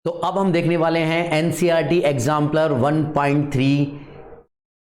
तो अब हम देखने वाले हैं एनसीईआरटी एग्जाम्पलर 1.3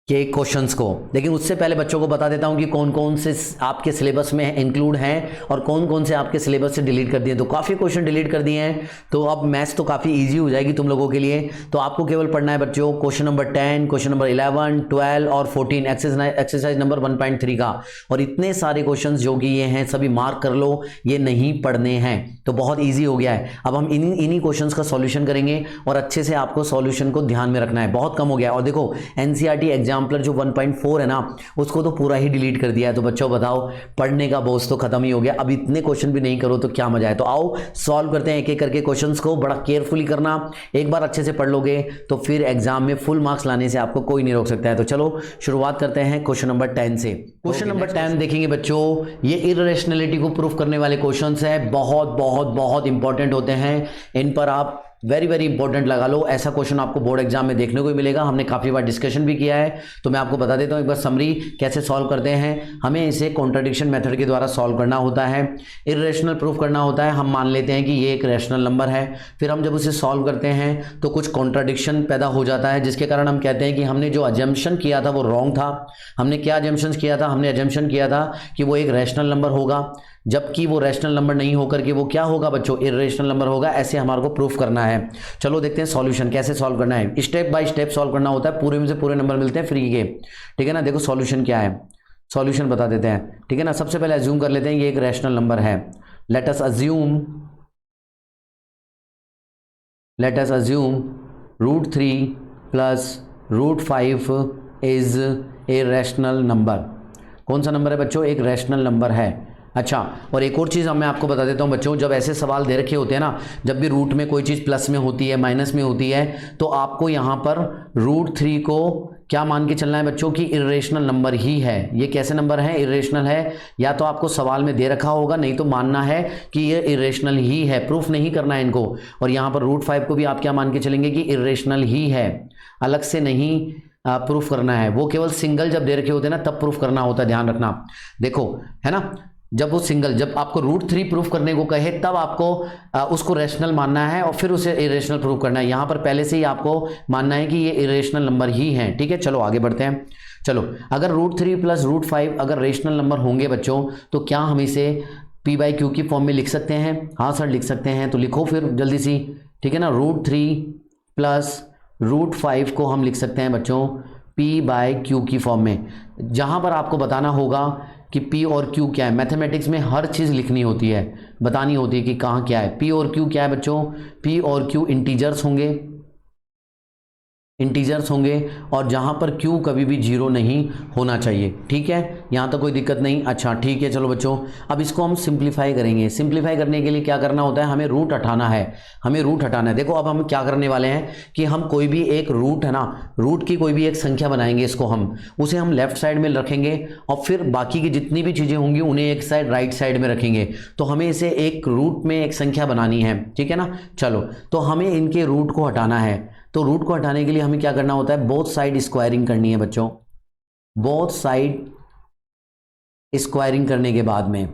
के क्वेश्चंस को। लेकिन उससे पहले बच्चों को बता देता हूं कि कौन कौन से आपके सिलेबस में इंक्लूड हैं और कौन कौन से आपके सिलेबस से डिलीट कर दिए। तो काफ़ी क्वेश्चन डिलीट कर दिए हैं, तो अब मैथ्स तो काफ़ी इजी हो जाएगी तुम लोगों के लिए। तो आपको केवल पढ़ना है बच्चों क्वेश्चन नंबर 10, क्वेश्चन नंबर 11, 12 और 14 एक्सरसाइज नंबर 1.3 का। और इतने सारे क्वेश्चन जो कि ये हैं सभी मार्क कर लो, ये नहीं पढ़ने हैं। तो बहुत ईजी हो गया है। अब हम इन्हीं क्वेश्चन का सॉल्यूशन करेंगे और अच्छे से आपको सॉल्यूशन को ध्यान में रखना है। बहुत कम हो गया है। और देखो एनसीईआरटी एग्जाम्पलर जो 1.4 है ना, उसको तो पूरा ही डिलीट कर दिया है। तो बच्चों बताओ, पढ़ने का बोझ तो खत्म ही हो गया। अब इतने क्वेश्चन भी नहीं करो तो क्या मजा है। तो आओ सॉल्व करते हैं एक एक करके क्वेश्चंस को। बड़ा केयरफुली करना, एक बार अच्छे से पढ़ लोगे तो फिर एग्जाम में फुल मार्क्स लाने से आपको कोई नहीं रोक सकता है। तो चलो शुरुआत करते हैं क्वेश्चन नंबर 10 से। क्वेश्चन नंबर 10 देखेंगे बच्चों, ये इररेशनैलिटी को प्रूफ करने वाले क्वेश्चंस है। बहुत बहुत बहुत इंपॉर्टेंट होते हैं, इन पर आप वेरी वेरी इंपॉर्टेंट लगा लो। ऐसा क्वेश्चन आपको बोर्ड एग्जाम में देखने को मिलेगा। हमने काफ़ी बार डिस्कशन भी किया है, तो मैं आपको बता देता हूं एक बार समरी कैसे सॉल्व करते हैं। हमें इसे कॉन्ट्रडिक्शन मेथड के द्वारा सॉल्व करना होता है, इररेशनल प्रूफ करना होता है। हम मान लेते हैं कि ये एक रैशनल नंबर है, फिर हम जब उसे सॉल्व करते हैं तो कुछ कॉन्ट्रडिक्शन पैदा हो जाता है, जिसके कारण हम कहते हैं कि हमने जो अजम्पशन किया था वो रॉन्ग था। हमने क्या अजम्पशन किया था? हमने अजम्पशन किया था कि वो एक रैशनल नंबर होगा, जबकि वो रैशनल नंबर नहीं होकर के वो क्या होगा बच्चों? इर्रेशनल नंबर होगा। ऐसे हमारे को प्रूफ करना है। चलो देखते हैं सॉल्यूशन कैसे सॉल्व करना है। स्टेप बाय स्टेप सॉल्व करना होता है, पूरे में से पूरे नंबर मिलते हैं फ्री के, ठीक है ना। देखो सॉल्यूशन क्या है, सॉल्यूशन बता देते हैं, ठीक है ना। सबसे पहले अज्यूम कर लेते हैं ये एक रैशनल नंबर है। Late us assume √3 plus √5 is a rational number. कौन सा नंबर है बच्चों? एक रैशनल नंबर है। अच्छा, और एक और चीज़ मैं आपको बता देता हूं बच्चों, जब ऐसे सवाल दे रखे होते हैं ना, जब भी रूट में कोई चीज़ प्लस में होती है, माइनस में होती है, तो आपको यहाँ पर √3 को क्या मान के चलना है बच्चों की इर्रेशनल नंबर ही है। ये कैसे नंबर है? इर्रेशनल है। या तो आपको सवाल में दे रखा होगा, नहीं तो मानना है कि ये इर्रेशनल ही है, प्रूफ नहीं करना है इनको। और यहाँ पर √5 को भी आप क्या मान के चलेंगे कि इर्रेशनल ही है, अलग से नहीं प्रूफ करना है। वो केवल सिंगल जब दे रखे होते हैं ना तब प्रूफ करना होता है, ध्यान रखना। देखो है ना, जब वो सिंगल, जब आपको √3 प्रूफ करने को कहे तब आपको उसको रैशनल मानना है और फिर उसे इरेशनल प्रूफ करना है। यहाँ पर पहले से ही आपको मानना है कि ये इरेशनल नंबर ही है, ठीक है। चलो आगे बढ़ते हैं। चलो, अगर √3 प्लस √5 अगर रेशनल नंबर होंगे बच्चों, तो क्या हम इसे p/q की फॉर्म में लिख सकते हैं? हाँ सर लिख सकते हैं। तो लिखो फिर जल्दी सी, ठीक है ना। √3 प्लस √5 को हम लिख सकते हैं बच्चों p/q की फॉर्म में, जहाँ पर आपको बताना होगा कि P और Q क्या है। मैथमेटिक्स में हर चीज़ लिखनी होती है, बतानी होती है कि कहाँ क्या है। P और Q क्या है बच्चों? P और Q इंटीजर्स होंगे, इंटीजर्स होंगे, और जहाँ पर Q कभी भी 0 नहीं होना चाहिए, ठीक है। यहाँ तो कोई दिक्कत नहीं। अच्छा ठीक है, चलो बच्चों अब इसको हम सिंप्लीफाई करेंगे। सिंप्लीफाई करने के लिए क्या करना होता है? हमें रूट हटाना है, हमें रूट हटाना है। देखो अब हम क्या करने वाले हैं कि हम कोई भी एक रूट है ना, रूट की कोई भी एक संख्या बनाएंगे, इसको उसे हम लेफ्ट साइड में रखेंगे और फिर बाकी की जितनी भी चीज़ें होंगी उन्हें एक साइड राइट साइड में रखेंगे। तो हमें इसे एक रूट में एक संख्या बनानी है, ठीक है ना। चलो, तो हमें इनके रूट को हटाना है। तो रूट को हटाने के लिए हमें क्या करना होता है? बोथ साइड स्क्वायरिंग करनी है बच्चों। बोथ साइड स्क्वायरिंग करने के बाद में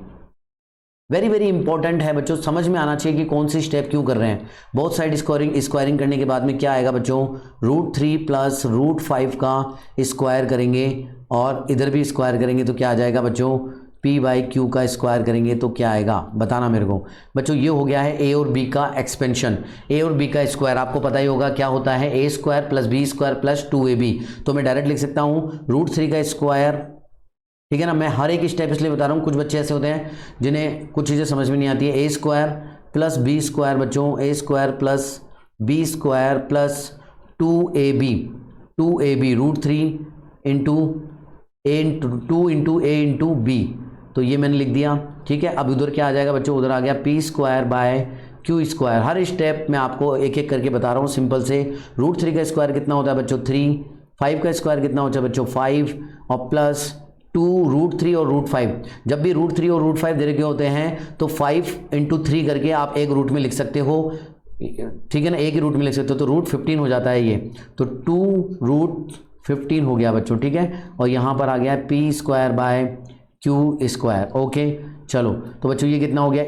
वेरी वेरी इंपॉर्टेंट है बच्चों, समझ में आना चाहिए कि कौन सी स्टेप क्यों कर रहे हैं। बोथ साइड स्क्वायरिंग करने के बाद में क्या आएगा बच्चों? √3 प्लस √5 का स्क्वायर करेंगे और इधर भी स्क्वायर करेंगे तो क्या आ जाएगा बच्चों? p/q का स्क्वायर करेंगे तो क्या आएगा, बताना मेरे को बच्चों। ये हो गया है a और b का एक्सपेंशन। a और b का स्क्वायर आपको पता ही होगा क्या होता है, a² + b² + 2ab। तो मैं डायरेक्ट लिख सकता हूँ √3 का स्क्वायर, ठीक है ना। मैं हर एक स्टेप इसलिए बता रहा हूँ, कुछ बच्चे ऐसे होते हैं जिन्हें कुछ चीज़ें समझ में नहीं आती है। a² + b² बच्चों, a² + b² + 2ab, √3 × a × b। तो ये मैंने लिख दिया, ठीक है। अब उधर क्या आ जाएगा बच्चों? उधर आ गया p² / q²। हर स्टेप मैं आपको एक एक करके बता रहा हूँ सिंपल से। √3 का स्क्वायर कितना होता है बच्चों? 3। 5 का स्क्वायर कितना होता है बच्चों? 5 और प्लस 2 √3 और √5। जब भी √3 और √5 दे रखे होते हैं तो 5 × 3 करके आप एक रूट में लिख सकते हो, ठीक है ना। एक ही रूट में लिख सकते हो, तो √15 हो जाता है ये। तो 2√15 हो गया बच्चों, ठीक है। और यहाँ पर आ गया p² / q²। ओके चलो तो बच्चों ये कितना हो गया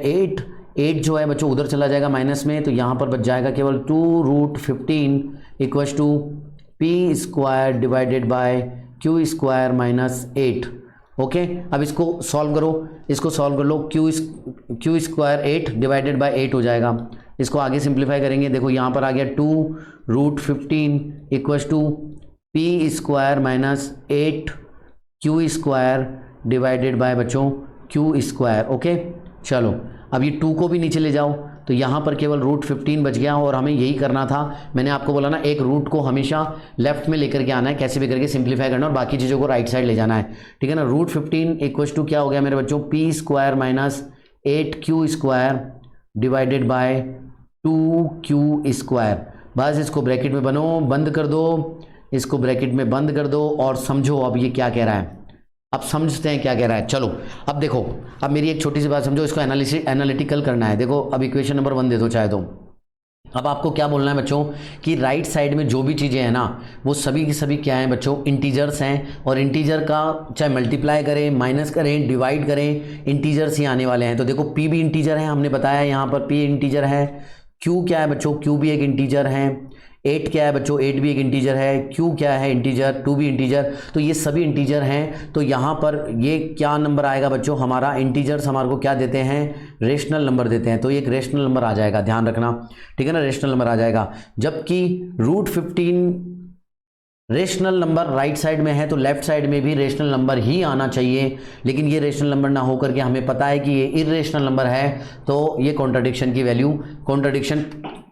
8 जो है बच्चों उधर चला जाएगा माइनस में, तो यहाँ पर बच जाएगा केवल 2√15 equals to P square divided by Q square minus 8। Okay, अब इसको सॉल्व करो, इसको सॉल्व कर लो, क्यू स्क्वायर 8 डिवाइडेड बाय 8 हो जाएगा। इसको आगे सिंप्लीफाई करेंगे, देखो यहाँ पर आ गया 2√15 equals to P square minus 8 Q square divided by बच्चों क्यू स्क्वायर। ओके, चलो अब ये 2 को भी नीचे ले जाओ, तो यहाँ पर केवल √15 बच गया, और हमें यही करना था। मैंने आपको बोला ना एक रूट को हमेशा लेफ्ट में लेकर के आना है, कैसे भी करके सिंप्लीफाई करना और बाकी चीज़ों को राइट साइड ले जाना है, ठीक है ना। √15 इक्वल्स टू क्या हो गया मेरे बच्चों, P square minus 8 square divided bye 2 square. बस इसको ब्रैकेट में बंद कर दो, इसको ब्रैकेट में बंद कर दो और समझो अब ये क्या कह रहा है। अब समझते हैं क्या कह रहा है। चलो अब देखो, अब मेरी एक छोटी सी बात समझो, इसको एनालिटिकल करना है। देखो अब इक्वेशन नंबर 1 दे दो चाहे तो। अब आपको क्या बोलना है बच्चों कि राइट साइड में जो भी चीज़ें हैं ना वो सभी की सभी क्या हैं बच्चों, इंटीजर्स हैं, और इंटीजर का चाहे मल्टीप्लाई करें, माइनस करें, डिवाइड करें, इंटीजर्स ही आने वाले हैं। तो देखो पी भी इंटीजर है, हमने बताया यहाँ पर पी इंटीजर है, क्यू क्या है बच्चों, क्यू भी एक इंटीजर है, 8 क्या है बच्चों, 8 भी एक इंटीजर है, क्यू क्या है इंटीजर, 2 भी इंटीजर, तो ये सभी इंटीजर हैं। तो यहाँ पर ये क्या नंबर आएगा बच्चों, हमारा इंटीजर्स हमारे को क्या देते हैं, रेशनल नंबर देते हैं, तो ये एक रेशनल नंबर आ जाएगा, ध्यान रखना, ठीक है ना, रेशनल नंबर आ जाएगा। जबकि √15 रेशनल नंबर राइट साइड में है, तो लेफ्ट साइड में भी रेशनल नंबर ही आना चाहिए, लेकिन ये रेशनल नंबर ना होकर के हमें पता है कि ये इर्रेशनल नंबर है, तो ये कॉन्ट्राडिक्शन की वैल्यू, कॉन्ट्राडिक्शन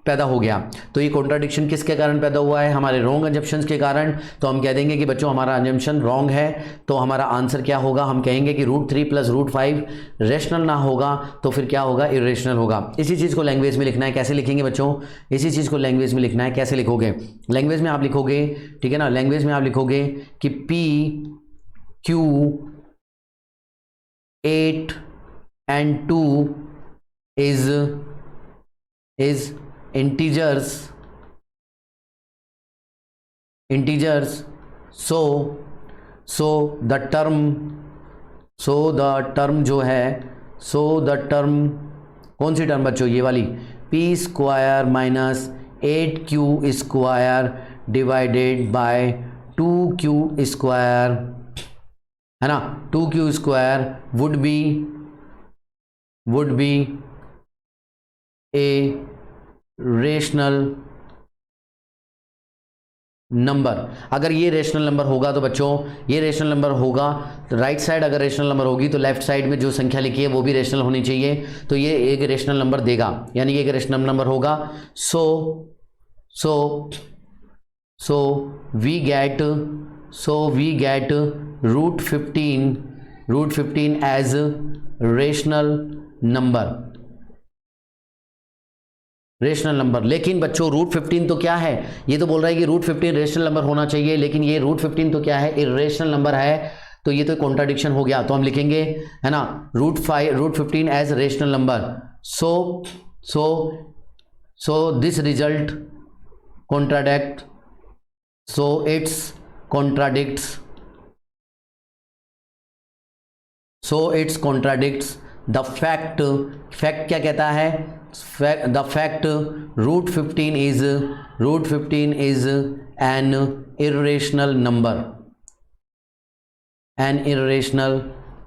पैदा हो गया। तो ये कॉन्ट्राडिक्शन किसके कारण पैदा हुआ है, हमारे रॉन्ग अजम्पशंस के कारण। तो हम कह देंगे कि बच्चों हमारा अजम्पशन रॉन्ग है, तो हमारा आंसर क्या होगा, हम कहेंगे कि √3 + √5 रेशनल ना होगा, तो फिर क्या होगा, इर्रेशनल होगा। इसी चीज़ को लैंग्वेज में लिखना है, कैसे लिखेंगे बच्चों, इसी चीज़ को लैंग्वेज में लिखना है, कैसे लिखोगे, लैंग्वेज में आप लिखोगे, ठीक है ना, लैंग्वेज में आप लिखोगे कि P, Q, 8 and 2 is integers, so the term जो है, the term कौन सी टर्म बच्चों, ये वाली P square minus 8Q square divided bye 2Q square, है ना, 2Q square would be a rational number. अगर ये रेशनल नंबर होगा तो बच्चों ये रेशनल नंबर होगा, तो राइट साइड अगर रेशनल नंबर होगी तो लेफ्ट साइड में जो संख्या लिखी है वो भी रेशनल होनी चाहिए, तो ये एक रेशनल नंबर देगा, यानी ये एक रेशनल नंबर होगा। So we get √15 as rational number. लेकिन बच्चों √15 तो क्या है, ये तो बोल रहा है कि √15 रेशनल नंबर होना चाहिए, लेकिन ये √15 तो क्या है, इर्रेशनल नंबर है, तो ये तो कॉन्ट्राडिक्शन हो गया। तो हम लिखेंगे, है ना, √15 as rational number. So this result contradict, so it's contradicts the fact क्या कहता है, the fact √15 is an irrational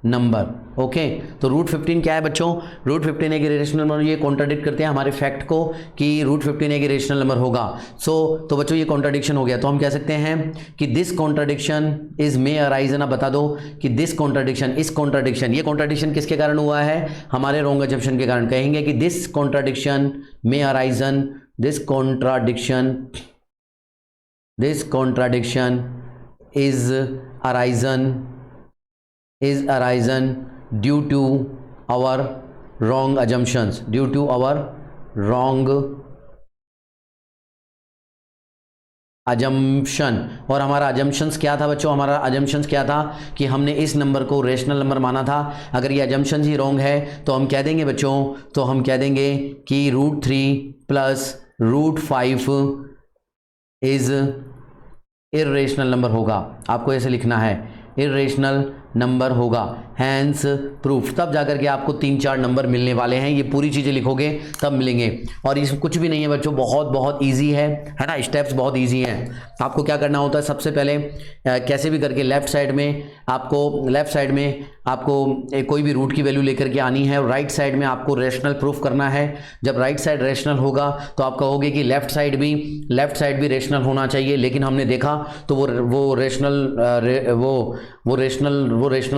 number। Okay, तो √15 क्या है बच्चों, √15 एक इरेशनल नंबर, ये कॉन्ट्राडिक्ट करते हैं हमारे फैक्ट को कि √15 एक इरेशनल नंबर होगा। तो बच्चों ये कॉन्ट्राडिक्शन हो गया, तो हम कह सकते हैं कि this contradiction is may arise, ना बता दो कि दिस कॉन्ट्राडिक्शन, ये कॉन्ट्राडिक्शन किसके कारण हुआ है, हमारे रॉन्ग अजम्पशन के कारण। कहेंगे कि this contradiction may arisen, this contradiction is arisen due to our wrong assumptions, और हमारा assumptions क्या था बच्चों, हमारा assumptions क्या था कि हमने इस नंबर को रेशनल नंबर माना था। अगर ये assumptions ही wrong है तो हम कह देंगे बच्चों, तो हम कह देंगे कि √3 + √5 इज इर्रेशनल नंबर होगा। आपको ऐसे लिखना है, इर्रेशनल नंबर होगा। हैंस प्रूफ, तब जाकर के आपको 3-4 नंबर मिलने वाले हैं। ये पूरी चीज़ें लिखोगे तब मिलेंगे। और इस कुछ भी नहीं है बच्चों, बहुत बहुत ईजी है ना, स्टेप्स बहुत ईजी हैं। आपको क्या करना होता है, सबसे पहले कैसे भी करके लेफ्ट साइड में आपको कोई भी रूट की वैल्यू लेकर के आनी है, और राइट साइड में आपको रेशनल प्रूफ करना है। जब राइट साइड रेशनल होगा तो आप कहोगे कि लेफ्ट साइड भी रेशनल होना चाहिए, लेकिन हमने देखा तो वो रेशनल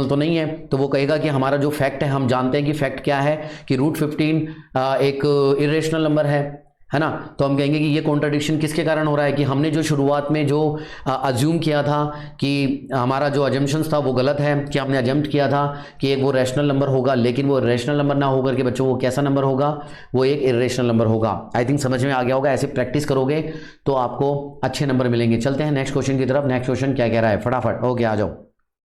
तो नहीं है। तो वो कहेगा कि हमारा जो फैक्ट है, हम जानते हैं कि फैक्ट क्या है कि √15 एक इरेशनल नंबर है ना। तो हम कहेंगे कि ये कॉन्ट्रडिक्शन किसके कारण हो रहा है कि हमने जो शुरुआत में जो अज्यूम किया था कि हमारा जो अजम्पशंस था वो गलत है, कि हमने अजम्प्ट किया था कि एक वो रैशनल नंबर होगा, लेकिन वो रैशनल नंबर ना होकर के बच्चों वो कैसा नंबर होगा, वो एक इरेशनल नंबर होगा। आई थिंक समझ में आ गया होगा। ऐसे प्रैक्टिस करोगे तो आपको अच्छे नंबर मिलेंगे। चलते हैं नेक्स्ट क्वेश्चन की तरफ। नेक्स्ट क्वेश्चन क्या कह रहा है, फटाफट ओके आ जाओ।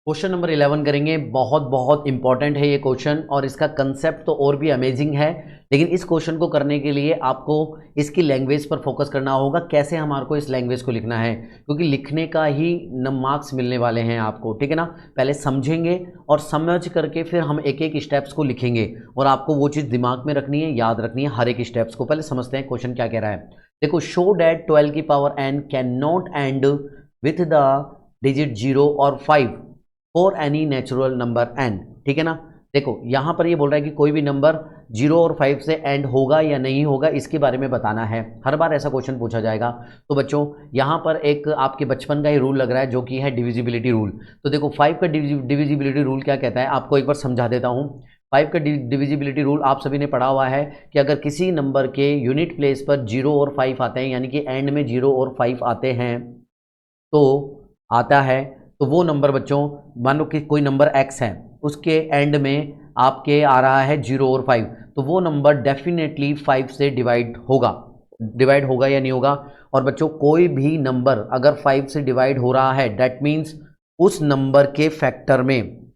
क्वेश्चन नंबर 11 करेंगे। बहुत बहुत इंपॉर्टेंट है ये क्वेश्चन, और इसका कंसेप्ट तो और भी अमेजिंग है, लेकिन इस क्वेश्चन को करने के लिए आपको इसकी लैंग्वेज पर फोकस करना होगा। कैसे हमारे को इस लैंग्वेज को लिखना है, क्योंकि लिखने का ही मार्क्स मिलने वाले हैं आपको, ठीक है ना। पहले समझेंगे और समझ करके फिर हम एक एक स्टेप्स को लिखेंगे, और आपको वो चीज़ दिमाग में रखनी है, याद रखनी है हर एक स्टेप्स को। पहले समझते हैं क्वेश्चन क्या कह रहा है। देखो, शो डैट 12 की power n can not and with the digit 0 और 5 for any natural number n, ठीक है ना। देखो यहाँ पर ये बोल रहा है कि कोई भी नंबर 0 और 5 से एंड होगा या नहीं होगा, इसके बारे में बताना है। हर बार ऐसा क्वेश्चन पूछा जाएगा। तो बच्चों यहाँ पर एक आपके बचपन का ही रूल लग रहा है, जो कि है डिविजिबिलिटी रूल। तो देखो 5 का डिविजिबिलिटी रूल क्या कहता है, आपको एक बार समझा देता हूँ। 5 का डिविजिबिलिटी रूल आप सभी ने पढ़ा हुआ है कि अगर किसी नंबर के यूनिट प्लेस पर 0 और 5 आते हैं, यानी कि एंड में 0 और 5 आते हैं, तो आता है तो वो नंबर बच्चों, मान लो कि कोई नंबर x है, उसके एंड में आपके आ रहा है 0 और 5, तो वो नंबर डेफिनेटली 5 से डिवाइड होगा या नहीं होगा। और बच्चों कोई भी नंबर अगर 5 से डिवाइड हो रहा है, दैट मीन्स उस नंबर के फैक्टर में,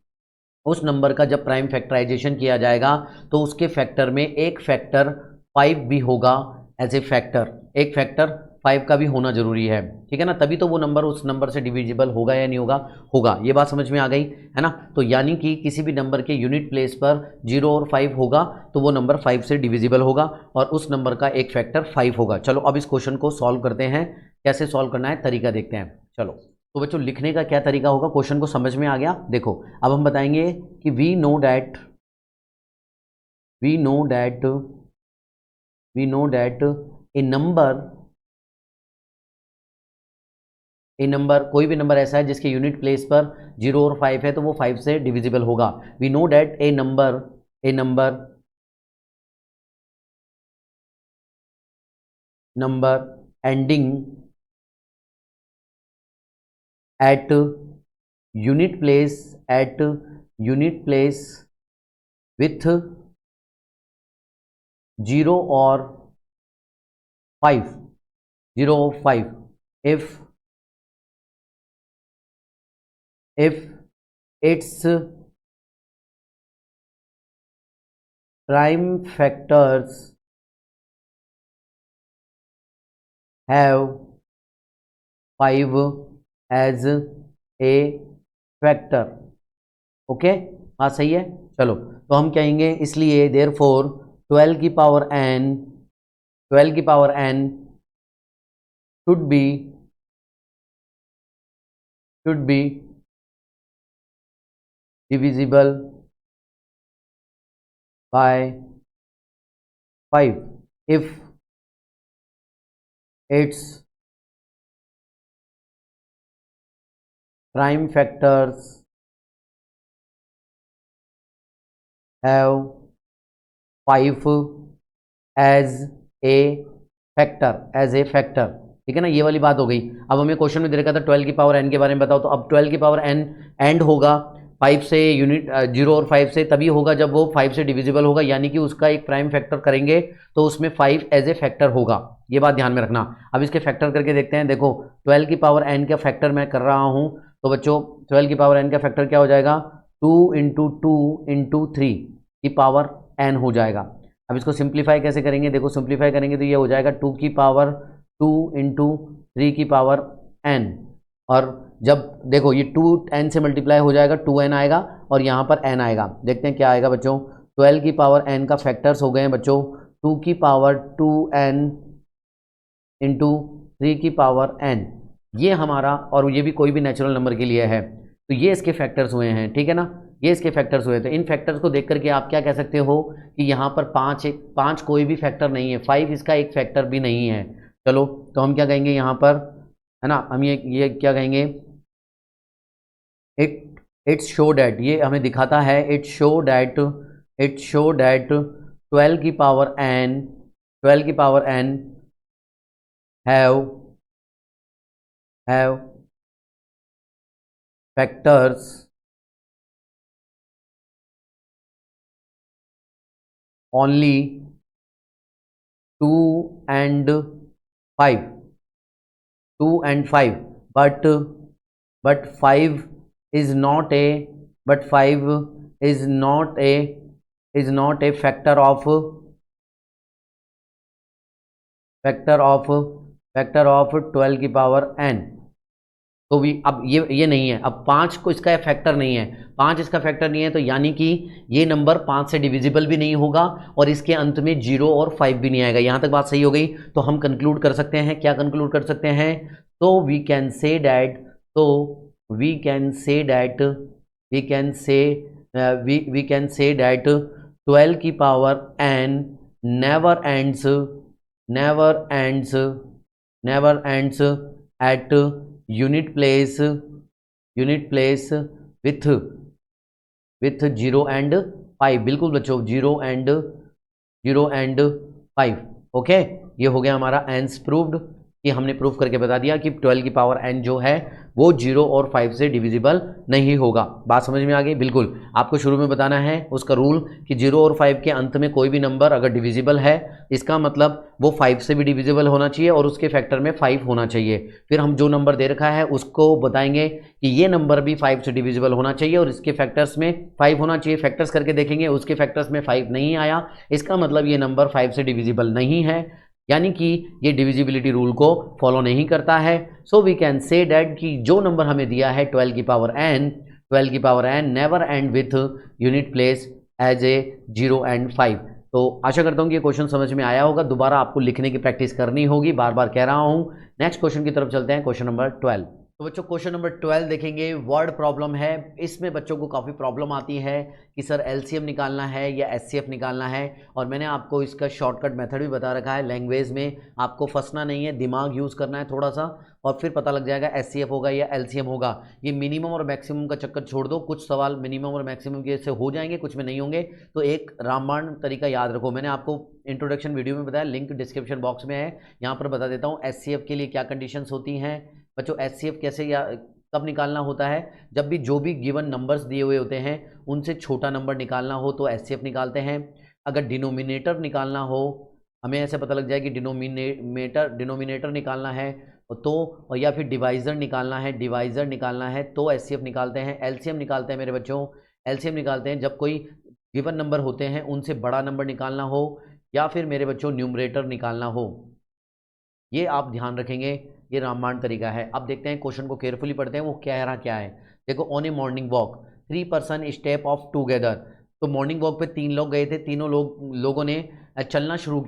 उस नंबर का जब प्राइम फैक्टराइजेशन किया जाएगा तो उसके फैक्टर में एक फैक्टर 5 भी होगा एज ए फैक्टर, एक फैक्टर 5 का भी होना जरूरी है, ठीक है ना। तभी तो वो नंबर उस नंबर से डिविजिबल होगा या नहीं होगा, होगा। ये बात समझ में आ गई है ना। तो यानी कि किसी भी नंबर के यूनिट प्लेस पर 0 और 5 होगा तो वो नंबर 5 से डिविजिबल होगा, और उस नंबर का एक फैक्टर 5 होगा। चलो अब इस क्वेश्चन को सॉल्व करते हैं। कैसे सॉल्व करना है, तरीका देखते हैं। चलो तो बच्चों लिखने का क्या तरीका होगा, क्वेश्चन को समझ में आ गया। देखो अब हम बताएंगे कि we know that a number, कोई भी नंबर ऐसा है जिसके यूनिट प्लेस पर 0 और 5 है, तो वो 5 से डिविजिबल होगा। We know that a number ending at unit place with 0 और 5 if its prime factors have 5 as a factor, okay. हाँ सही है। चलो तो हम कहेंगे इसलिए therefore 12 की power n should be divisible by 5 if its prime factors have 5 as a factor, ठीक है ना। ये वाली बात हो गई। अब हमें क्वेश्चन में दे रखा था 12 की पावर n के बारे में बताओ, तो अब 12 की पावर n एंड होगा 5 से, यूनिट 0 और 5 से तभी होगा जब वो 5 से डिविजिबल होगा, यानी कि उसका एक प्राइम फैक्टर करेंगे तो उसमें 5 एज ए फैक्टर होगा। ये बात ध्यान में रखना। अब इसके फैक्टर करके देखते हैं। देखो 12 की पावर n का फैक्टर मैं कर रहा हूँ, तो बच्चों 12 की पावर n का फैक्टर क्या हो जाएगा, 2 × 2 × 3 की पावर n हो जाएगा। अब इसको सिंप्लीफाई कैसे करेंगे, देखो सिंप्लीफाई करेंगे तो ये हो जाएगा 2 की पावर 2 × 3 की पावर n, और जब देखो ये 2n से मल्टीप्लाई हो जाएगा 2n आएगा और यहाँ पर n आएगा। देखते हैं क्या आएगा बच्चों। 12 की पावर n का फैक्टर्स हो गए हैं बच्चों 2 की पावर 2n इंटू 3 की पावर n, ये हमारा, और ये भी कोई भी नेचुरल नंबर के लिए है, तो ये इसके फैक्टर्स हुए हैं, ठीक है ना, ये इसके फैक्टर्स हुए थे। इन फैक्टर्स को देख करके आप क्या कह सकते हो कि यहाँ पर 5 कोई भी फैक्टर नहीं है, 5 इसका एक फैक्टर भी नहीं है। चलो तो हम क्या कहेंगे यहाँ पर, है ना, हम ये क्या कहेंगे, इट्स शो डैट, ये हमें दिखाता है, इट्स शो डैट 12 की power n have factors only 2 and 5, but 5 is not a factor of 12 की पावर n। तो भी अब ये नहीं है, अब 5 को इसका फैक्टर नहीं है, 5 इसका फैक्टर नहीं है, तो यानी कि ये नंबर 5 से डिविजिबल भी नहीं होगा और इसके अंत में 0 और 5 भी नहीं आएगा। यहाँ तक बात सही हो गई। तो हम कंक्लूड कर सकते हैं, क्या कंक्लूड कर सकते हैं, तो वी कैन से दैट 12 की power n never ends at unit place with 0 and 5। बिल्कुल बच्चों, 0 and 5। ओके, ये हो गया हमारा एंस प्रूव्ड, कि हमने प्रूव करके बता दिया कि 12 की पावर n जो है वो 0 और 5 से डिविजिबल नहीं होगा। बात समझ में आ गई। बिल्कुल, आपको शुरू में बताना है उसका रूल कि 0 और 5 के अंत में कोई भी नंबर अगर डिविजिबल है, इसका मतलब वो 5 से भी डिविजिबल होना चाहिए और उसके फैक्टर में 5 होना चाहिए। फिर हम जो नंबर दे रखा है उसको बताएंगे कि ये नंबर भी 5 से डिविजिबल होना चाहिए और इसके फैक्टर्स में 5 होना चाहिए। फैक्टर्स करके देखेंगे, उसके फैक्टर्स में 5 नहीं आया, इसका मतलब ये नंबर 5 से डिविजिबल नहीं है, यानी कि ये डिविजिबिलिटी रूल को फॉलो नहीं करता है। So we can say that कि जो नंबर हमें दिया है 12 की power n never end with unit place as a 0 and 5। तो आशा करता हूँ कि ये क्वेश्चन समझ में आया होगा। दोबारा आपको लिखने की प्रैक्टिस करनी होगी, बार बार कह रहा हूँ। नेक्स्ट क्वेश्चन की तरफ चलते हैं, क्वेश्चन नंबर 12। तो बच्चों क्वेश्चन नंबर 12 देखेंगे, वर्ड प्रॉब्लम है। इसमें बच्चों को काफ़ी प्रॉब्लम आती है कि सर एलसीएम निकालना है या एचसीएफ निकालना है, और मैंने आपको इसका शॉर्टकट मेथड भी बता रखा है। लैंग्वेज में आपको फंसना नहीं है, दिमाग यूज़ करना है थोड़ा सा, और फिर पता लग जाएगा एचसीएफ होगा या एलसीएम होगा। ये मिनिमम और मैक्सिमम का चक्कर छोड़ दो, कुछ सवाल मिनिमम और मैक्सिमम के से हो जाएंगे, कुछ में नहीं होंगे। तो एक रामबाण तरीका याद रखो, मैंने आपको इंट्रोडक्शन वीडियो में बताया, लिंक डिस्क्रिप्शन बॉक्स में है, यहाँ पर बता देता हूँ एचसीएफ के लिए क्या कंडीशंस होती हैं। बच्चों एचसीएफ कैसे या कब निकालना होता है, जब भी जो भी गिवन नंबर्स दिए हुए होते हैं उनसे छोटा नंबर निकालना हो तो एचसीएफ निकालते हैं। अगर डिनोमिनेटर निकालना हो, हमें ऐसे पता लग जाए कि डिनोमिनेटर निकालना है तो, और या फिर डिवाइज़र निकालना है तो एचसीएफ निकालते हैं। एलसीएम निकालते हैं मेरे बच्चों, एलसीएम निकालते हैं जब कोई गिवन नंबर होते हैं उनसे बड़ा नंबर निकालना हो, या फिर मेरे बच्चों न्यूमरेटर निकालना हो। ये आप ध्यान रखेंगे, ये रामबाण तरीका है। अब देखते हैं क्वेश्चन को केयरफुली पढ़ते हैं, वो कह रहा क्या है। देखो, on A morning walk 3 person step of together. तो मॉर्निंग वॉक पे 3 लोग गए थे, तीनों लोगों ने चलना शुरू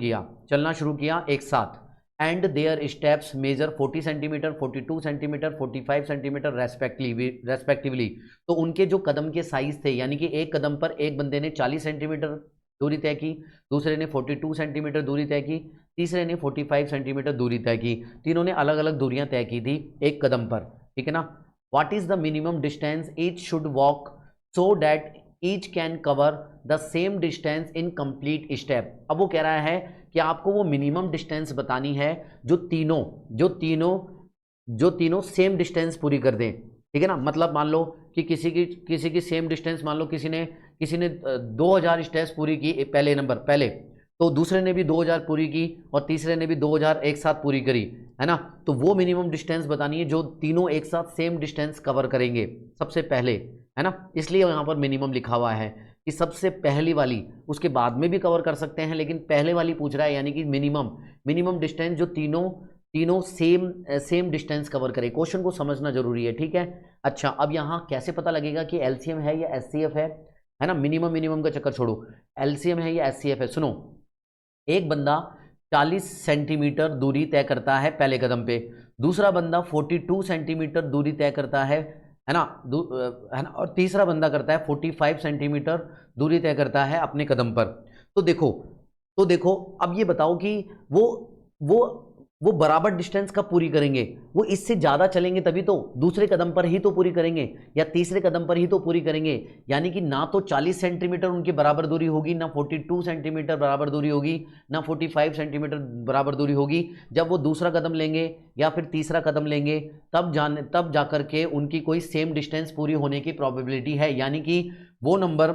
किया एक साथ। And their steps measure 40 centimeter, 42 centimeter, 45 centimeter respectively. तो उनके जो कदम के साइज थे, यानी कि एक कदम पर एक बंदे ने 40 सेंटीमीटर दूरी तय की, दूसरे ने 42 सेंटीमीटर दूरी तय की, तीसरे ने 45 सेंटीमीटर दूरी तय की। तीनों ने अलग अलग दूरियां तय की थी एक कदम पर, ठीक है ना। What is the minimum distance each should walk so that each can cover the same distance in complete step. अब वो कह रहा है कि आपको वो मिनिमम डिस्टेंस बतानी है जो तीनों सेम डिस्टेंस पूरी कर दें, ठीक है ना। मतलब मान लो कि किसी की सेम डिस्टेंस, मान लो किसी ने 2000 स्टेप्स पूरी की पहले, तो दूसरे ने भी 2000 पूरी की और तीसरे ने भी 2000 एक साथ पूरी करी, है ना। तो वो मिनिमम डिस्टेंस बतानी है जो तीनों एक साथ सेम डिस्टेंस कवर करेंगे सबसे पहले, है ना। इसलिए यहाँ पर मिनिमम लिखा हुआ है कि सबसे पहली वाली, उसके बाद में भी कवर कर सकते हैं लेकिन पहले वाली पूछ रहा है, यानी कि मिनिमम डिस्टेंस जो तीनों तीनों सेम डिस्टेंस कवर करे। क्वेश्चन को समझना जरूरी है, ठीक है। अच्छा, अब यहाँ कैसे पता लगेगा कि एलसीएम है या एचसीएफ है ना। मिनिमम का चक्कर छोड़ो, एलसीएम है या एचसीएफ है। सुनो, एक बंदा 40 सेंटीमीटर दूरी तय करता है पहले कदम पे, दूसरा बंदा 42 सेंटीमीटर दूरी तय करता है ना, है ना, और तीसरा बंदा करता है 45 सेंटीमीटर दूरी तय करता है अपने कदम पर। तो देखो अब ये बताओ कि वो बराबर डिस्टेंस कब पूरी करेंगे। वो इससे ज़्यादा चलेंगे तभी तो, दूसरे कदम पर ही तो पूरी करेंगे या तीसरे कदम पर ही तो पूरी करेंगे। यानी कि ना तो 40 सेंटीमीटर उनकी बराबर दूरी होगी, ना 42 सेंटीमीटर बराबर दूरी होगी, ना 45 सेंटीमीटर बराबर दूरी होगी। जब वो दूसरा कदम लेंगे या फिर तीसरा कदम लेंगे तब जा कर के उनकी कोई सेम डिस्टेंस पूरी होने की प्रोबेबिलिटी है। यानी कि वो नंबर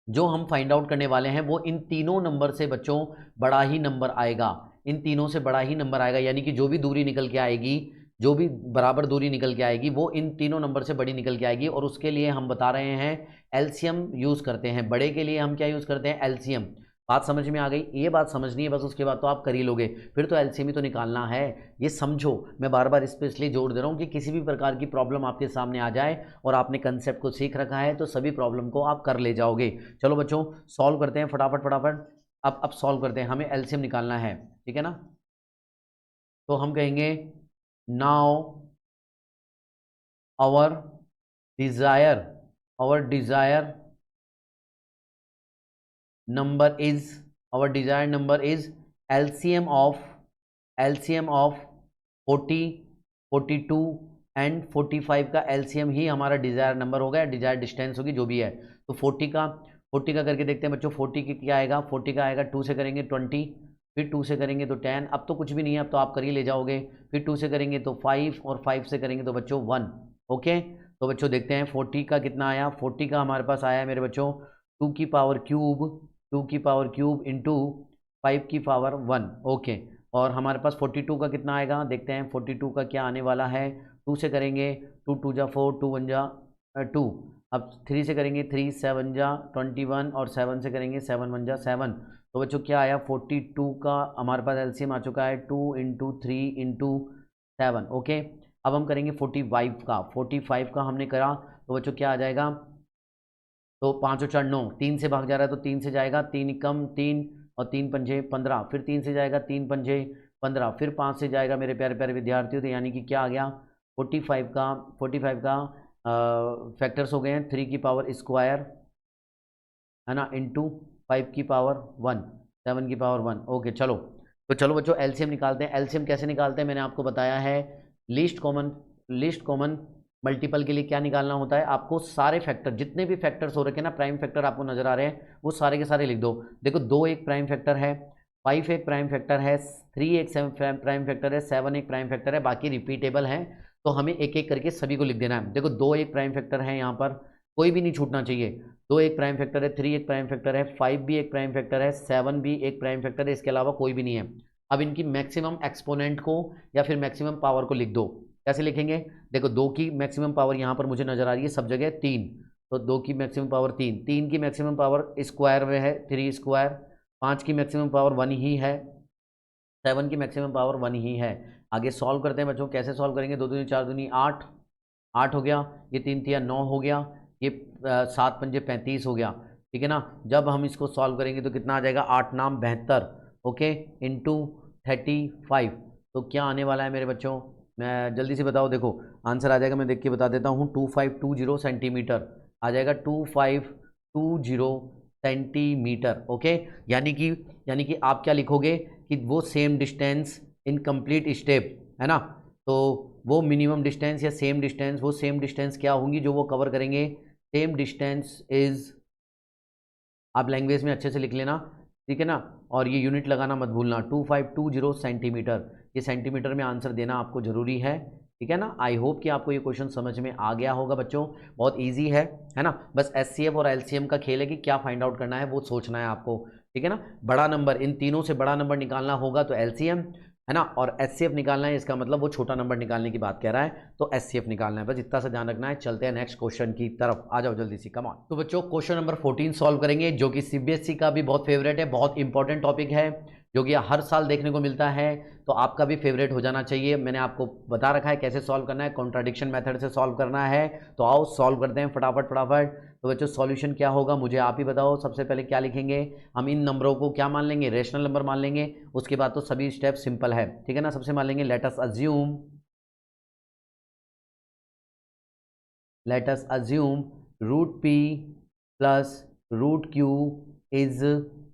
जो हम फाइंड आउट करने वाले हैं वो इन तीनों नंबर से बच्चों बड़ा ही नंबर आएगा, इन तीनों से बड़ा ही नंबर आएगा। यानी कि जो भी दूरी निकल के आएगी, जो भी बराबर दूरी निकल के आएगी वो इन तीनों नंबर से बड़ी निकल के आएगी। और उसके लिए हम बता रहे हैं एलसीएम यूज़ करते हैं। बड़े के लिए हम क्या यूज़ करते हैं, एलसीएम। बात समझ में आ गई, ये बात समझनी है बस, उसके बाद तो आप कर ही लोगे। फिर तो एलसीएम ही तो निकालना है, ये समझो। मैं बार बार इस पर इसलिए जोर दे रहा हूँ कि किसी भी प्रकार की प्रॉब्लम आपके सामने आ जाए और आपने कंसेप्ट को सीख रखा है तो सभी प्रॉब्लम को आप कर ले जाओगे। चलो बच्चों, सॉल्व करते हैं फटाफट। अब सॉल्व करते हैं, हमें एलसीएम निकालना है, ठीक है ना। तो हम कहेंगे now our desire number is LCM of 40, 42 and 45 का LCM ही हमारा डिजायर नंबर होगा, डिजायर डिस्टेंस होगी जो भी है। तो 40 का करके देखते हैं बच्चों। 40 की क्या आएगा, 40 का आएगा 2 से करेंगे 20, फिर 2 से करेंगे तो 10। अब तो कुछ भी नहीं है, अब तो आप कर ही ले जाओगे। फिर 2 से करेंगे तो 5 और 5 से करेंगे तो बच्चों 1। ओके, तो बच्चों देखते हैं 40 का कितना आया। 40 का हमारे पास आया मेरे बच्चों 2 की पावर क्यूब इंटू 5 की पावर 1। ओके, और हमारे पास 42 का कितना आएगा, देखते हैं 42 का क्या आने वाला है। 2 से करेंगे 2 2 जा 4, 2 1 जा 2। अब 3 से करेंगे 3 7 जा 21 और 7 से करेंगे 7 1 जा 7। तो बच्चों क्या आया, 42 का हमारे पास एलसीएम आ चुका है 2 इंटू 3 इंटू 7। ओके, अब हम करेंगे 45 का हमने करा तो बच्चों क्या आ जाएगा। तो 5 और 4 9, 3 से भाग जा रहा है तो 3 से जाएगा, 3 कम 3 और 3 पंजे 15, फिर 3 से जाएगा 3 पंजे 15, फिर 5 से जाएगा मेरे प्यारे प्यारे विद्यार्थियों। तो यानी कि क्या आ गया, 45 का फैक्टर्स हो गए हैं 3 की पावर स्क्वायर, है ना, इंटू 5 की पावर 1, 7 की पावर 1। ओके, चलो बच्चों एलसीएम निकालते हैं। एलसीएम कैसे निकालते हैं मैंने आपको बताया है। लीस्ट कॉमन मल्टीपल के लिए क्या निकालना होता है, आपको सारे फैक्टर, जितने भी फैक्टर्स हो रखे हैं ना, प्राइम फैक्टर आपको नजर आ रहे हैं, वो सारे के सारे लिख दो। देखो 2 एक प्राइम फैक्टर है, 5 एक प्राइम फैक्टर है, 3 एक प्राइम फैक्टर है, 7 एक प्राइम फैक्टर है, बाकी रिपीटेबल हैं। तो हमें एक एक करके सभी को लिख देना है। देखो 2 एक प्राइम फैक्टर है, यहाँ पर कोई भी नहीं छूटना चाहिए। 2 एक प्राइम फैक्टर है, 3 एक प्राइम फैक्टर है, 5 भी एक प्राइम फैक्टर है, 7 भी एक प्राइम फैक्टर है, इसके अलावा कोई भी नहीं है। अब इनकी मैक्सिमम एक्सपोनेंट को या फिर मैक्सिमम पावर को लिख दो। कैसे लिखेंगे, देखो 2 की मैक्सिमम पावर यहाँ पर मुझे नजर आ रही है सब जगह 3, तो 2 की मैक्सिमम पावर 3, 3 की मैक्सिमम पावर स्क्वायर में है 3 स्क्वायर, 5 की मैक्सिमम पावर 1 ही है, 7 की मैक्सिमम पावर 1 ही है। आगे सॉल्व करते हैं बच्चों, कैसे सॉल्व करेंगे, 2 दूनी 4 दूनी 8, 8 हो गया, ये 3 तिया 9 हो गया, ये 7 पंजे 35 हो गया, ठीक है ना। जब हम इसको सॉल्व करेंगे तो कितना आ जाएगा, 8 नाम 72, ओके, इंटू 35। तो क्या आने वाला है मेरे बच्चों, मैं जल्दी से बताओ, देखो आंसर आ जाएगा, मैं देख के बता देता हूँ। 2520 सेंटीमीटर आ जाएगा, 2520 सेंटीमीटर। ओके, यानी कि आप क्या लिखोगे कि वो same distance in complete step, है ना। तो वो मिनिमम डिस्टेंस या सेम डिस्टेंस, वो सेम डिस्टेंस क्या होंगी जो वो कवर करेंगे। सेम डिस्टेंस इज, आप लैंग्वेज में अच्छे से लिख लेना, ठीक है ना, और ये यूनिट लगाना मत भूलना, 2520 सेंटीमीटर, ये सेंटीमीटर में आंसर देना आपको जरूरी है, ठीक है ना। आई होप कि आपको ये क्वेश्चन समझ में आ गया होगा बच्चों, बहुत इजी है ना। बस एचसीएफ और एलसीएम का खेल है कि क्या फाइंड आउट करना है वो सोचना है आपको, ठीक है ना। बड़ा नंबर, इन तीनों से बड़ा नंबर निकालना होगा तो एलसीएम, है ना, और एचसीएफ निकालना है, इसका मतलब वो छोटा नंबर निकालने की बात कह रहा है, तो एचसीएफ निकालना है, बस इतना सा ध्यान रखना है। चलते हैं नेक्स्ट क्वेश्चन की तरफ, आ जाओ जल्दी सी, कम ऑन। तो बच्चों क्वेश्चन नंबर 14 सॉल्व करेंगे, जो कि सीबीएसई का भी बहुत फेवरेट है, बहुत इंपॉर्टेंट टॉपिक है। जो कि हर साल देखने को मिलता है, तो आपका भी फेवरेट हो जाना चाहिए। मैंने आपको बता रखा है कैसे सॉल्व करना है, कॉन्ट्राडिक्शन मेथड से सॉल्व करना है। तो आओ सॉल्व करते हैं फटाफट फटाफट। तो बच्चों सॉल्यूशन क्या होगा मुझे आप ही बताओ। सबसे पहले क्या लिखेंगे हम, इन नंबरों को क्या मान लेंगे, रेशनल नंबर मान लेंगे। उसके बाद तो सभी स्टेप सिंपल है, ठीक है ना। सबसे मान लेंगे let us assume root P plus root Q is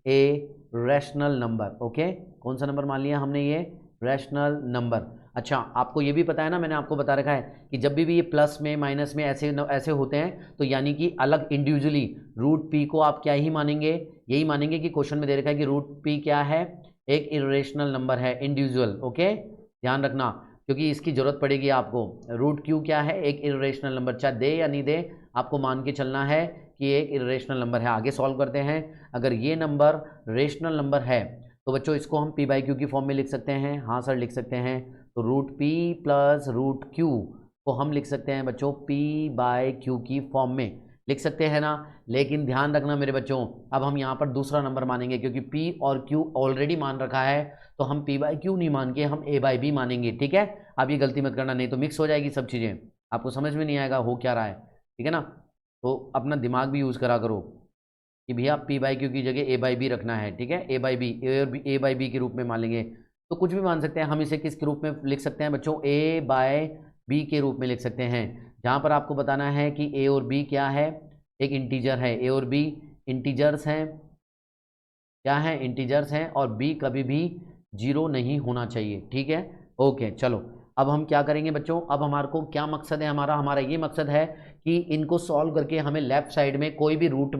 a rational number. Okay, कौन सा नंबर मान लिया हमने, ये रैशनल नंबर। अच्छा, आपको ये भी पता है ना, मैंने आपको बता रखा है कि जब भी ये प्लस में माइनस में ऐसे होते हैं, तो यानी कि अलग इंडिविजुअली रूट पी को आप क्या ही मानेंगे, यही मानेंगे कि क्वेश्चन में दे रखा है कि रूट पी क्या है, एक इरेशनल नंबर है, इंडिविजुअल। ओके, ध्यान रखना, क्योंकि इसकी जरूरत पड़ेगी आपको। रूट क्यू क्या है, एक इरेशनल नंबर, चाहे दे या नहीं दे, आपको मान के चलना है कि एक इरेशनल नंबर है। आगे सॉल्व करते हैं। अगर ये नंबर रेशनल नंबर है तो बच्चों इसको हम पी बाई क्यू की फॉर्म में लिख सकते हैं। हाँ सर लिख सकते हैं। तो root P plus root q को हम लिख सकते हैं बच्चों पी बाय क्यू की फॉर्म में, लिख सकते हैं ना। लेकिन ध्यान रखना मेरे बच्चों, अब हम यहाँ पर दूसरा नंबर मानेंगे, क्योंकि पी और क्यू ऑलरेडी मान रखा है, तो हम पी बाई क्यू नहीं मान के हम ए बाई बी मानेंगे, ठीक है। अब ये गलती मत करना, नहीं तो मिक्स हो जाएगी सब चीज़ें, आपको समझ में नहीं आएगा हो क्या रहा है, ठीक है ना। तो अपना दिमाग भी यूज़ करा करो कि भैया पी बाई क्यू की जगह ए बाई बी रखना है, ठीक है। ए बाई बी, ए और बी, ए बाई बी के रूप में मान लेंगे, तो कुछ भी मान सकते हैं हम। इसे किस के रूप में लिख सकते हैं बच्चों, ए बाय बी के रूप में लिख सकते हैं। जहाँ पर आपको बताना है कि ए और बी क्या है, एक इंटीजर है, ए और बी इंटीजर्स हैं, क्या है, इंटीजर्स हैं, और बी कभी भी जीरो नहीं होना चाहिए, ठीक है। ओके चलो, अब हम क्या करेंगे बच्चों, अब हमारे को क्या मकसद है, हमारा हमारा ये मकसद है कि इनको सॉल्व करके हमें लेफ्ट साइड में कोई भी रूट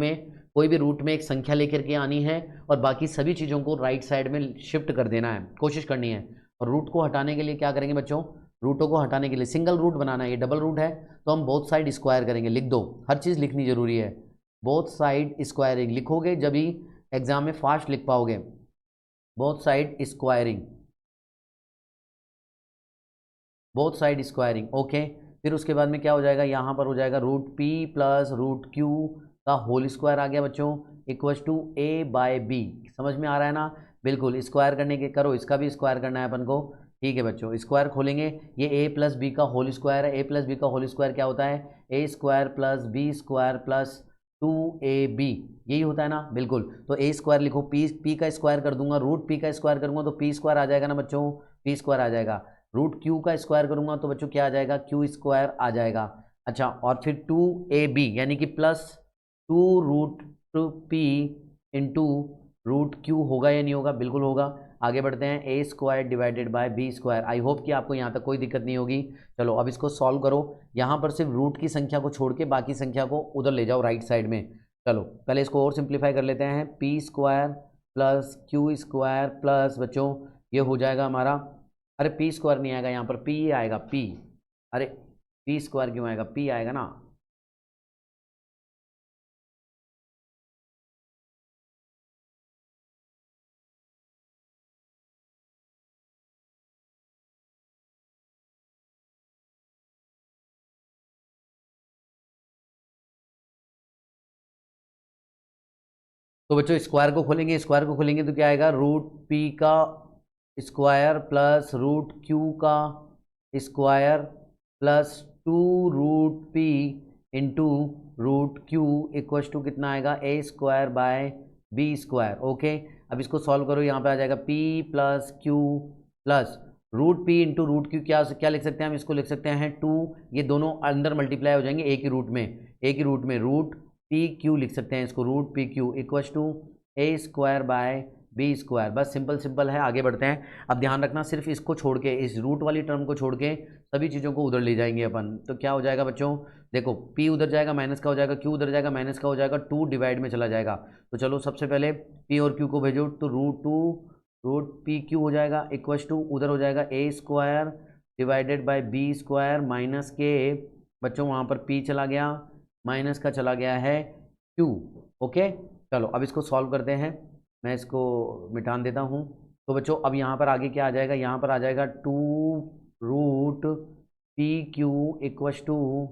में एक संख्या लेकर के आनी है, और बाकी सभी चीज़ों को राइट साइड में शिफ्ट कर देना है, कोशिश करनी है। और रूट को हटाने के लिए क्या करेंगे बच्चों, रूटों को हटाने के लिए सिंगल रूट बनाना है, ये डबल रूट है, तो हम बोथ साइड स्क्वायर करेंगे। लिख दो, हर चीज़ लिखनी जरूरी है, बोथ साइड स्क्वायरिंग लिखोगे जब ही एग्जाम में फास्ट लिख पाओगे। Both side squaring, both side squaring, okay. फिर उसके बाद में क्या हो जाएगा, यहाँ पर हो जाएगा root P plus root Q का होल स्क्वायर आ गया बच्चों, equals to a by b. समझ में आ रहा है ना, बिल्कुल। स्क्वायर करने के करो, इसका भी स्क्वायर करना है अपन को, ठीक है बच्चों। स्क्वायर खोलेंगे, ये ए प्लस बी का होल स्क्वायर है, ए प्लस बी का होल स्क्वायर क्या होता है, A square plus B square plus 2ab, यही होता है ना, बिल्कुल। तो ए स्क्वायर लिखो, पी का स्क्वायर कर दूंगा, रूट पी का स्क्वायर करूंगा तो पी स्क्वायर आ जाएगा ना बच्चों, पी स्क्वायर आ जाएगा। रूट क्यू का स्क्वायर करूंगा तो बच्चों क्या आ जाएगा, क्यू स्क्वायर आ जाएगा। अच्छा, और फिर 2ab यानी कि plus 2√p into root Q होगा या नहीं होगा, बिल्कुल होगा। आगे बढ़ते हैं, A square divided by B square. I hope कि आपको यहाँ तक कोई दिक्कत नहीं होगी। चलो अब इसको सॉल्व करो, यहाँ पर सिर्फ रूट की संख्या को छोड़ के बाकी संख्या को उधर ले जाओ राइट साइड में। चलो पहले इसको और सिंप्लीफाई कर लेते हैं, P square plus Q square plus बच्चों ये हो जाएगा हमारा, अरे पी स्क्वायर नहीं आएगा यहाँ पर, पी आएगा, पी, अरे पी स्क्वायर क्यों आएगा, पी आएगा ना। तो बच्चों स्क्वायर को खोलेंगे, स्क्वायर को खोलेंगे तो क्या आएगा, रूट पी का स्क्वायर प्लस रूट क्यू का square plus 2√p into root Q equals to कितना आएगा, A square by B square. Okay, अब इसको सॉल्व करो, यहाँ पे आ जाएगा p plus Q plus root P into root Q, क्या क्या लिख सकते हैं हम, इसको लिख सकते हैं 2, ये दोनों अंदर मल्टीप्लाई हो जाएंगे एक ही रूट में, एक ही रूट में, रूट पी क्यू लिख सकते हैं इसको, root p q equals to a square by B square. बस सिंपल सिंपल है, आगे बढ़ते हैं। अब ध्यान रखना, सिर्फ इसको छोड़ के, इस रूट वाली टर्म को छोड़ के सभी चीज़ों को उधर ले जाएंगे अपन। तो क्या हो जाएगा बच्चों, देखो p उधर जाएगा माइनस का हो जाएगा, q उधर जाएगा माइनस का हो जाएगा, 2 डिवाइड में चला जाएगा। तो चलो सबसे पहले p और q को भेजो, तो रूट पी क्यू हो जाएगा इक्वल्स टू उधर हो जाएगा A square divided by B square minus के, बच्चों वहाँ पर p चला गया, माइनस का चला गया है q। ओके चलो अब इसको सॉल्व करते हैं, मैं इसको मिटान देता हूँ। तो बच्चों अब यहाँ पर आगे क्या आ जाएगा, यहाँ पर आ जाएगा 2√pq इक्वल्स टू,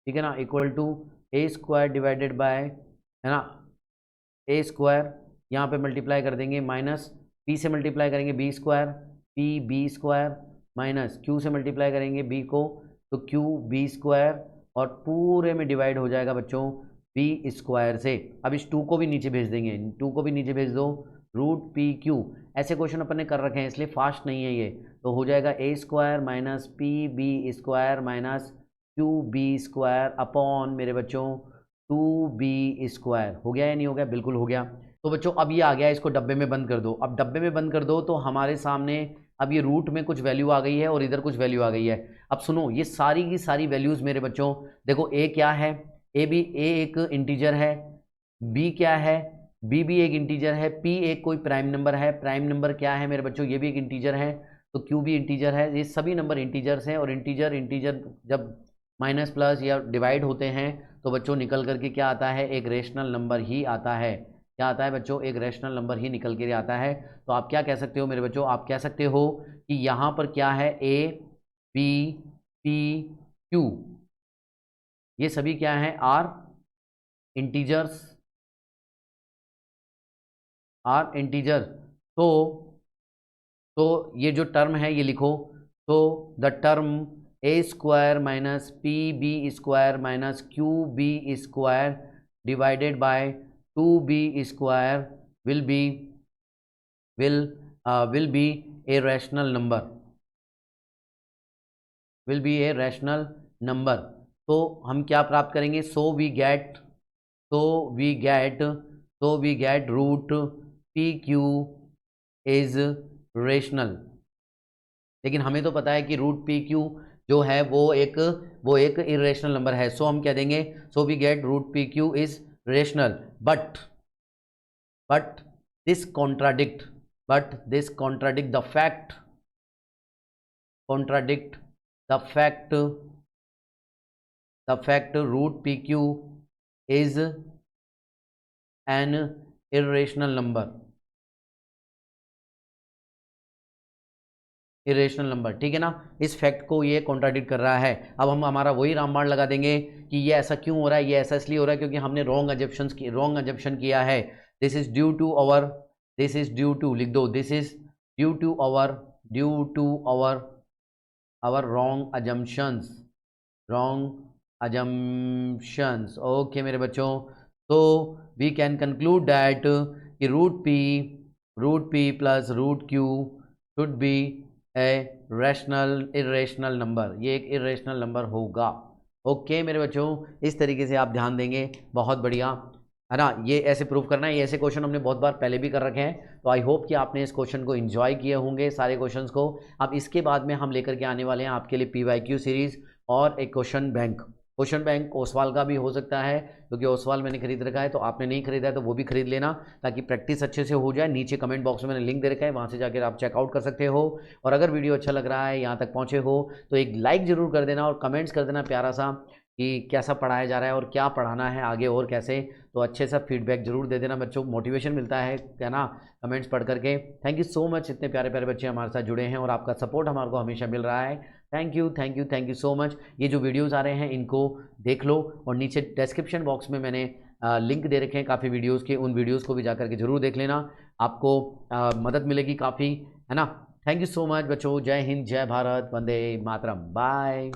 ठीक है ना, equal to a square divided by, है ना, ए स्क्वायर यहाँ पे मल्टीप्लाई कर देंगे माइनस पी से मल्टीप्लाई करेंगे b square, p B square minus q से मल्टीप्लाई करेंगे बी को तो क्यू बी स्क्वायर और पूरे में डिवाइड हो जाएगा बच्चों बी स्क्वायर से। अब इस 2 को भी नीचे भेज देंगे, 2 को भी नीचे भेज दो, रूट पी क्यू। ऐसे क्वेश्चन अपन ने कर रखे हैं इसलिए फास्ट नहीं है ये, तो हो जाएगा A square minus P B square minus Q B square upon मेरे बच्चों 2b स्क्वायर। हो गया या नहीं हो गया? बिल्कुल हो गया। तो बच्चों अब ये आ गया, इसको डब्बे में बंद कर दो। अब डब्बे में बंद कर दो तो हमारे सामने अब ये रूट में कुछ वैल्यू आ गई है और इधर कुछ वैल्यू आ गई है। अब सुनो, ये सारी की सारी वैल्यूज़ मेरे बच्चों देखो, ए क्या है, ए एक इंटीजर है, बी क्या है, बी भी एक इंटीजर है, पी एक कोई प्राइम नंबर है, प्राइम नंबर क्या है मेरे बच्चों, ये भी एक इंटीजर है, तो क्यू भी इंटीजर है। ये सभी नंबर इंटीजर्स हैं और इंटीजर जब माइनस प्लस या डिवाइड होते हैं तो बच्चों निकल करके क्या आता है, एक रेशनल नंबर ही आता है। क्या आता है बच्चों? एक रेशनल नंबर ही निकल के आता है। तो आप क्या कह सकते हो मेरे बच्चों? आप कह सकते हो कि यहाँ पर क्या है, ए बी पी क्यू, ये सभी क्या है, आर इंटीजर्स, आर इंटीजर। तो ये जो टर्म है ये लिखो, तो the term a square minus P B square minus Q B square divided by 2b square will be a rational number, will be a rational number। तो हम क्या प्राप्त करेंगे? so we get root p q is rational. लेकिन हमें तो पता है कि रूट पी क्यू जो है वो एक इरेशनल नंबर है। सो हम क्या देंगे? So we get root p q is rational, but this contradict the fact root pq is an irrational number, irrational number. ठीक है ना? इस फैक्ट को ये कॉन्ट्राडिक्ट कर रहा है। अब हम हमारा वही रामबाण लगा देंगे कि ये ऐसा क्यों हो रहा है, ये ऐसा इसलिए हो रहा है क्योंकि हमने रॉन्ग अजम्पशन किया है। दिस इज ड्यू टू लिख दो, this is due to our wrong assumptions. Okay मेरे बच्चों, तो वी कैन कंक्लूड दैट कि root P plus root q should be irrational number, ये एक इरेशनल नंबर होगा। ओके मेरे बच्चों, इस तरीके से आप ध्यान देंगे, बहुत बढ़िया है ना। ये ऐसे प्रूव करना है, ये ऐसे क्वेश्चन हमने बहुत बार पहले भी कर रखे हैं। तो आई होप कि आपने इस क्वेश्चन को एंजॉय किए होंगे, सारे क्वेश्चंस को। अब इसके बाद में हम लेकर के आने वाले हैं आपके लिए PYQ सीरीज़ और एक क्वेश्चन बैंक ओसवाल का भी हो सकता है, क्योंकि ओसवाल मैंने खरीद रखा है, तो आपने नहीं खरीदा है तो वो भी खरीद लेना, ताकि प्रैक्टिस अच्छे से हो जाए। नीचे कमेंट बॉक्स में मैंने लिंक दे रखा है, वहाँ से जाकर आप चेकआउट कर सकते हो। और अगर वीडियो अच्छा लग रहा है, यहाँ तक पहुँचे हो, तो एक लाइक ज़रूर कर देना और कमेंट्स कर देना प्यारा सा कि कैसा पढ़ाया जा रहा है और क्या पढ़ाना है आगे और कैसे। तो अच्छे सा फीडबैक जरूर दे देना बच्चों, मोटिवेशन मिलता है ना कमेंट्स पढ़ करके। थैंक यू सो मच, इतने प्यारे प्यारे बच्चे हमारे साथ जुड़े हैं और आपका सपोर्ट हमारे को हमेशा मिल रहा है। Thank you so much. ये जो वीडियोज़ आ रहे हैं इनको देख लो और नीचे डिस्क्रिप्शन बॉक्स में मैंने लिंक दे रखे हैं काफ़ी वीडियोज़ के, उन वीडियोज़ को भी जा करके ज़रूर देख लेना, आपको मदद मिलेगी काफ़ी, है ना। थैंक यू सो मच बच्चों, जय हिंद, जय भारत, वंदे मातरम, बाय।